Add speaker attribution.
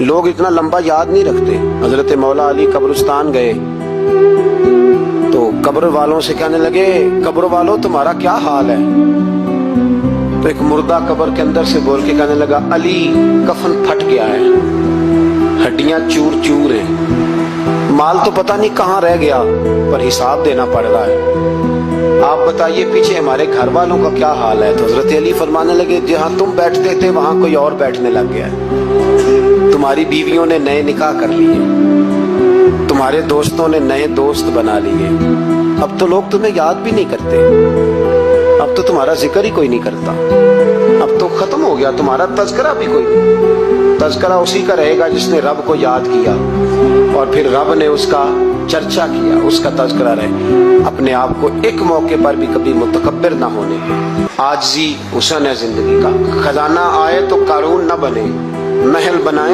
Speaker 1: لوگ اتنا لمبا یاد نہیں رکھتے. حضرت مولا علی قبرستان گئے تو قبر والوں سے کہنے لگے قبر والوں تمہارا کیا حال ہے؟ تو ایک مردہ قبر کے اندر سے بول کے کہنے لگا علی کفن پھٹ گیا ہے, ہڈیاں چور چور ہیں, مال تو پتہ نہیں کہاں رہ گیا پر حساب دینا پڑ رہا ہے, آپ بتائیے پیچھے ہمارے گھر والوں کا کیا حال ہے؟ تو حضرت علی فرمانے لگے جہاں تم بیٹھتے تھے وہاں کوئی اور بیٹھنے لگ گیا ہے, تمہاری بیویوں نے نئے نکاح کر لیے, تمہارے دوستوں نے نئے دوست بنا لیے, اب تو لوگ تمہیں یاد بھی نہیں کرتے, اب تو تمہارا ذکر ہی کوئی نہیں کرتا, اب تو ختم ہو گیا تمہارا تذکرہ بھی کوئی نہیں, تذکرہ اسی کا رہے گا جس نے رب کو یاد کیا اور پھر رب نے اس کا چرچا کیا, اس کا تذکرہ رہے. اپنے آپ کو ایک موقع پر بھی کبھی متکبر نہ ہونے, عاجزی حسن ہے زندگی کا. خزانہ آئے تو قارون نہ بنے, محل بنائے